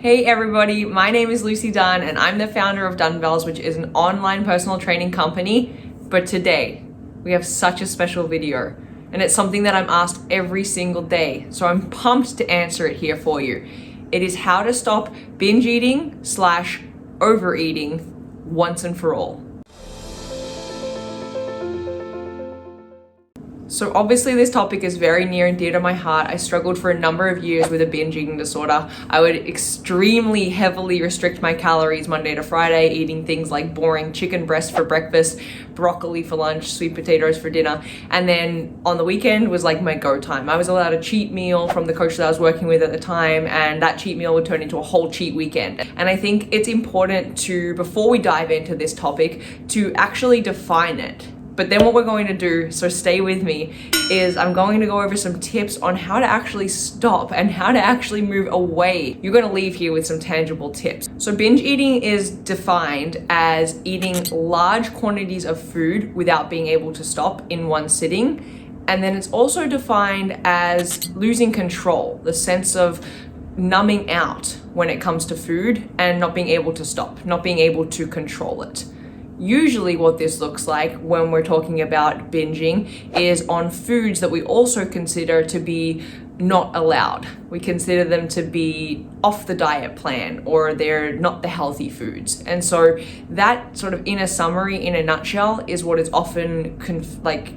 Hey everybody, my name is Lucy Dunne and I'm the founder of Dunne, which is an online personal training company. But today we have such a special video and it's something that I'm asked every single day. So I'm pumped to answer it here for you. It is how to stop binge eating / overeating once and for all. So obviously this topic is very near and dear to my heart. I struggled for a number of years with a binge eating disorder. I would extremely heavily restrict my calories Monday to Friday, eating things like boring chicken breast for breakfast, broccoli for lunch, sweet potatoes for dinner. And then on the weekend was like my go time. I was allowed a cheat meal from the coach that I was working with at the time, and that cheat meal would turn into a whole cheat weekend. And I think it's important to, before we dive into this topic, to actually define it. But then what we're going to do, so stay with me, is I'm going to go over some tips on how to actually stop and how to actually move away. You're going to leave here with some tangible tips. So binge eating is defined as eating large quantities of food without being able to stop in one sitting. And then it's also defined as losing control, the sense of numbing out when it comes to food and not being able to stop, not being able to control it. Usually what this looks like when we're talking about binging is on foods that we also consider to be not allowed. We consider them to be off the diet plan, or they're not the healthy foods. And so that sort of, in a summary, in a nutshell, is what is often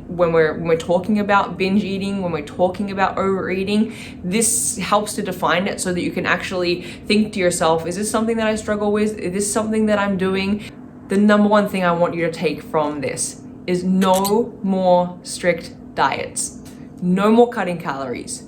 when we're talking about binge eating, when we're talking about overeating. This helps to define it so that you can actually think to yourself, is this something that I struggle with? Is this something that I'm doing? The number one thing I want you to take from this is no more strict diets, no more cutting calories,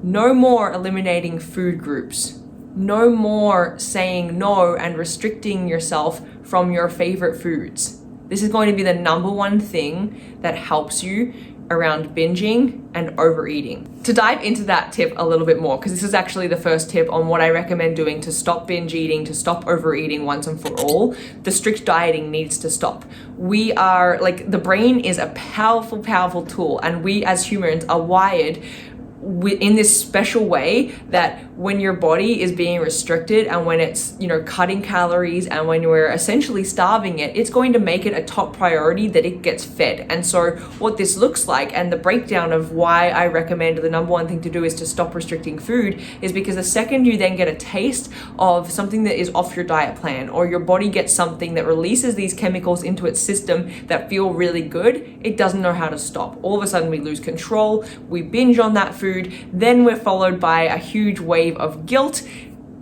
no more eliminating food groups, no more saying no and restricting yourself from your favorite foods. This is going to be the number one thing that helps you around binging and overeating. To dive into that tip a little bit more, because this is actually the first tip on what I recommend doing to stop binge eating, to stop overeating once and for all, the strict dieting needs to stop. We are the brain is a powerful, powerful tool, and we as humans are wired in this special way that when your body is being restricted and when it's, cutting calories and when we're essentially starving it, it's going to make it a top priority that it gets fed. And so what this looks like, and the breakdown of why I recommend the number one thing to do is to stop restricting food, is because the second you then get a taste of something that is off your diet plan, or your body gets something that releases these chemicals into its system that feel really good, it doesn't know how to stop. All of a sudden we lose control, we binge on that food, then we're followed by a huge wave of guilt,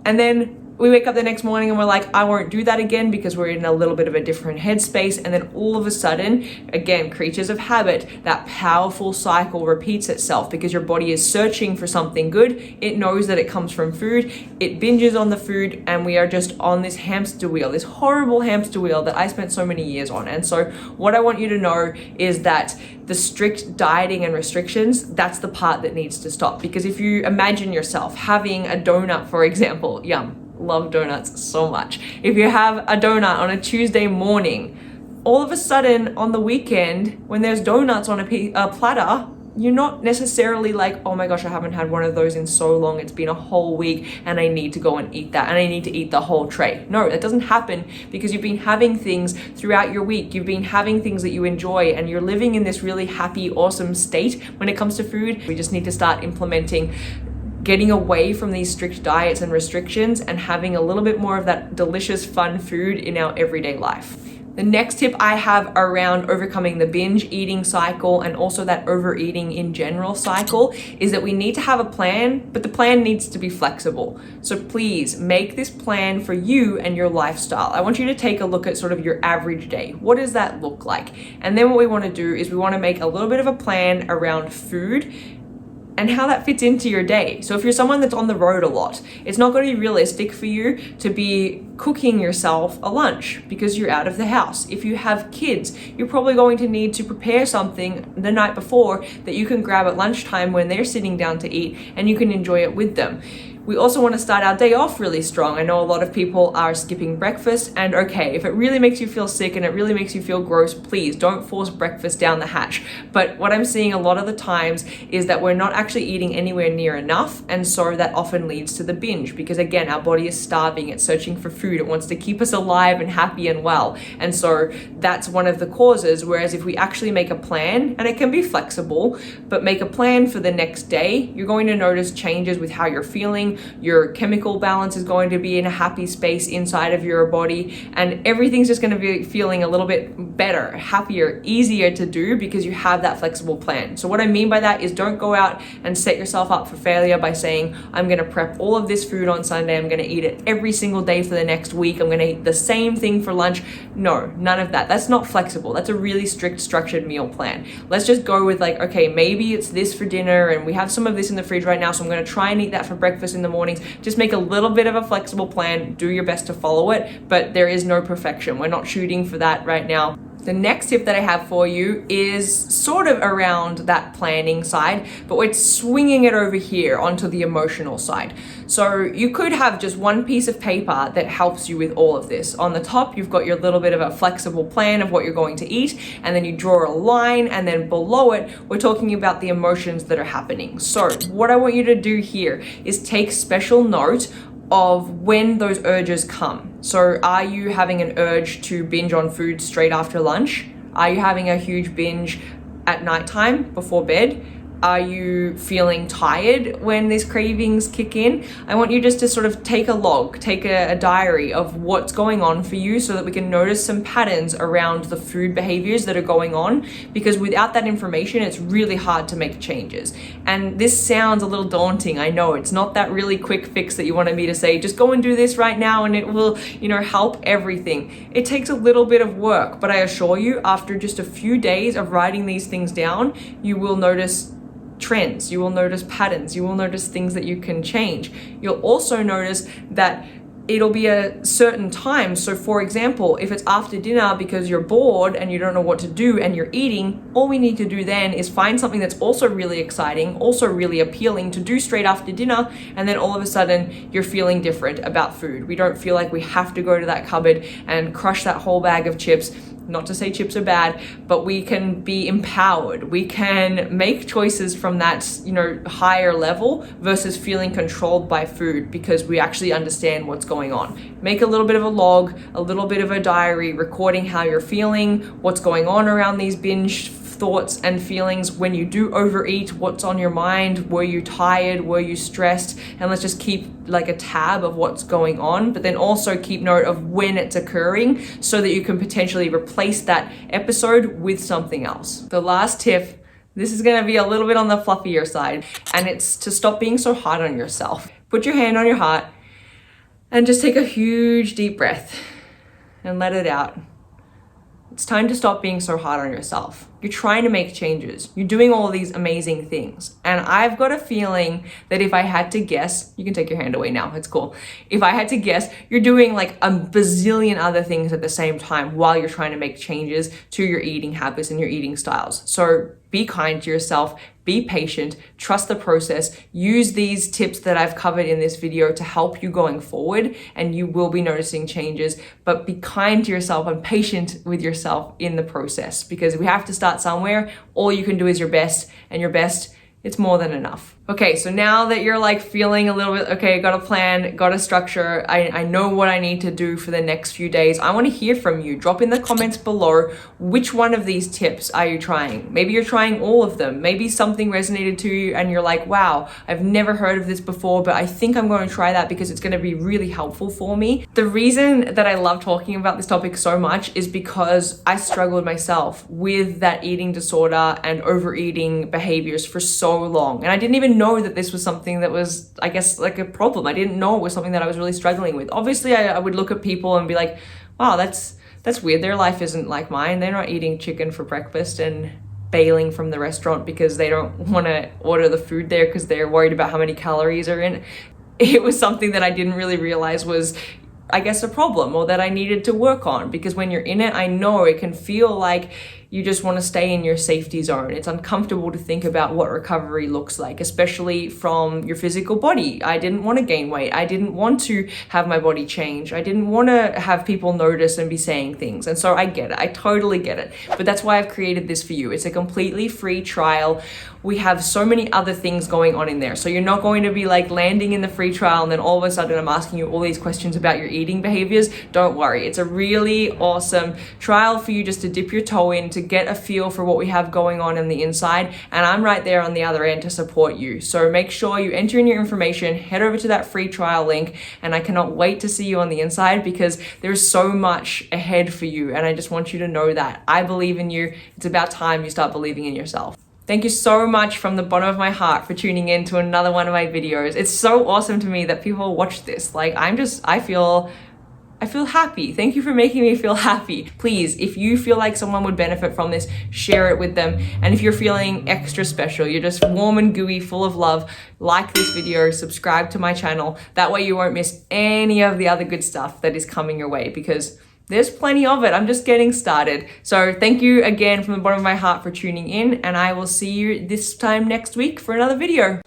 and then we wake up the next morning and we're like, I won't do that again, because we're in a little bit of a different headspace. And then all of a sudden, again, creatures of habit, that powerful cycle repeats itself, because your body is searching for something good. It knows that it comes from food. It binges on the food, and we are just on this hamster wheel, this horrible hamster wheel that I spent so many years on. And so what I want you to know is that the strict dieting and restrictions, that's the part that needs to stop. Because if you imagine yourself having a donut, for example, yum, love donuts so much. If you have a donut on a Tuesday morning, all of a sudden on the weekend, when there's donuts on a platter, you're not necessarily like, oh my gosh, I haven't had one of those in so long. It's been a whole week and I need to go and eat that, and I need to eat the whole tray. No, that doesn't happen, because you've been having things throughout your week. You've been having things that you enjoy, and you're living in this really happy, awesome state when it comes to food. We just need to start implementing getting away from these strict diets and restrictions and having a little bit more of that delicious, fun food in our everyday life. The next tip I have around overcoming the binge eating cycle, and also that overeating in general cycle, is that we need to have a plan, but the plan needs to be flexible. So please make this plan for you and your lifestyle. I want you to take a look at sort of your average day. What does that look like? And then what we want to do is we want to make a little bit of a plan around food and how that fits into your day. So if you're someone that's on the road a lot, it's not going to be realistic for you to be cooking yourself a lunch because you're out of the house. If you have kids, you're probably going to need to prepare something the night before that you can grab at lunchtime when they're sitting down to eat, and you can enjoy it with them. We also want to start our day off really strong. I know a lot of people are skipping breakfast, and okay, if it really makes you feel sick and it really makes you feel gross, please don't force breakfast down the hatch. But what I'm seeing a lot of the times is that we're not actually eating anywhere near enough, and so that often leads to the binge, because again, our body is starving, it's searching for food, it wants to keep us alive and happy and well. And so that's one of the causes. Whereas if we actually make a plan, and it can be flexible, but make a plan for the next day, you're going to notice changes with how you're feeling. Your chemical balance is going to be in a happy space inside of your body, and everything's just going to be feeling a little bit better, happier, easier to do because you have that flexible plan. So what I mean by that is, don't go out and set yourself up for failure by saying, I'm going to prep all of this food on Sunday, I'm going to eat it every single day for the next week, I'm going to eat the same thing for lunch. No, none of that. That's not flexible. That's a really strict, structured meal plan. Let's just go with like, okay, maybe it's this for dinner and we have some of this in the fridge right now, so I'm going to try and eat that for breakfast in the mornings. Just make a little bit of a flexible plan, do your best to follow it, but there is no perfection. We're not shooting for that right now. The next tip that I have for you is sort of around that planning side, but we're swinging it over here onto the emotional side. So you could have just one piece of paper that helps you with all of this. On the top, you've got your little bit of a flexible plan of what you're going to eat, and then you draw a line, and then below it, we're talking about the emotions that are happening. So what I want you to do here is take special note of when those urges come. So are you having an urge to binge on food straight after lunch? Are you having a huge binge at nighttime before bed? Are you feeling tired when these cravings kick in? I want you just to sort of take a log, take a diary of what's going on for you, so that we can notice some patterns around the food behaviors that are going on, because without that information, it's really hard to make changes. And this sounds a little daunting. I know it's not that really quick fix that you wanted me to say, just go and do this right now and it will, help everything. It takes a little bit of work, but I assure you, after just a few days of writing these things down, you will notice trends, you will notice patterns, you will notice things that you can change. You'll also notice that it'll be a certain time. So for example, if it's after dinner because you're bored and you don't know what to do and you're eating, all we need to do then is find something that's also really exciting, also really appealing to do straight after dinner, and then all of a sudden you're feeling different about food. We don't feel like we have to go to that cupboard and crush that whole bag of chips. Not to say chips are bad, but we can be empowered. We can make choices from that, higher level versus feeling controlled by food, because we actually understand what's going on. Make a little bit of a log, a little bit of a diary, recording how you're feeling, what's going on around these binge thoughts and feelings. When you do overeat, what's on your mind? Were you tired? Were you stressed? And let's just keep like a tab of what's going on, but then also keep note of when it's occurring, so that you can potentially replace that episode with something else. The last tip, this is going to be a little bit on the fluffier side, and it's to stop being so hard on yourself. Put your hand on your heart and just take a huge deep breath and let it out. It's time to stop being so hard on yourself. You're trying to make changes. You're doing all these amazing things. And I've got a feeling that if I had to guess, you can take your hand away now, it's cool. If I had to guess, you're doing like a bazillion other things at the same time while you're trying to make changes to your eating habits and your eating styles. So be kind to yourself, be patient, trust the process, use these tips that I've covered in this video to help you going forward, and you will be noticing changes. But be kind to yourself and patient with yourself in the process, because we have to start somewhere. All you can do is your best, and your best, it's more than enough. Okay, so now that you're like feeling a little bit, okay, got a plan, got a structure, I know what I need to do for the next few days, I want to hear from you. Drop in the comments below, which one of these tips are you trying? Maybe you're trying all of them. Maybe something resonated to you and you're like, wow, I've never heard of this before, but I think I'm going to try that because it's going to be really helpful for me. The reason that I love talking about this topic so much is because I struggled myself with that eating disorder and overeating behaviors for so long. And I didn't even know that this was something that was, I guess, like a problem. I didn't know it was something that I was really struggling with. Obviously, I would look at people and be like, wow, that's weird. Their life isn't like mine. They're not eating chicken for breakfast and bailing from the restaurant because they don't want to order the food there because they're worried about how many calories are in. It was something that I didn't really realize was, I guess, a problem, or that I needed to work on, because when you're in it, I know it can feel like you just want to stay in your safety zone. It's uncomfortable to think about what recovery looks like, especially from your physical body. I didn't want to gain weight. I didn't want to have my body change. I didn't want to have people notice and be saying things. And so I get it. I totally get it. But that's why I've created this for you. It's a completely free trial. We have so many other things going on in there. So you're not going to be like landing in the free trial and then all of a sudden I'm asking you all these questions about your eating behaviors. Don't worry. It's a really awesome trial for you just to dip your toe in, to get a feel for what we have going on the inside. And I'm right there on the other end to support you. So make sure you enter in your information, head over to that free trial link, and I cannot wait to see you on the inside because there's so much ahead for you. And I just want you to know that I believe in you. It's about time you start believing in yourself. Thank you so much from the bottom of my heart for tuning in to another one of my videos. It's so awesome to me that people watch this. Like, I feel happy. Thank you for making me feel happy. Please, if you feel like someone would benefit from this, share it with them. And if you're feeling extra special, you're just warm and gooey, full of love, like this video, subscribe to my channel. That way you won't miss any of the other good stuff that is coming your way, because there's plenty of it. I'm just getting started. So thank you again from the bottom of my heart for tuning in, and I will see you this time next week for another video.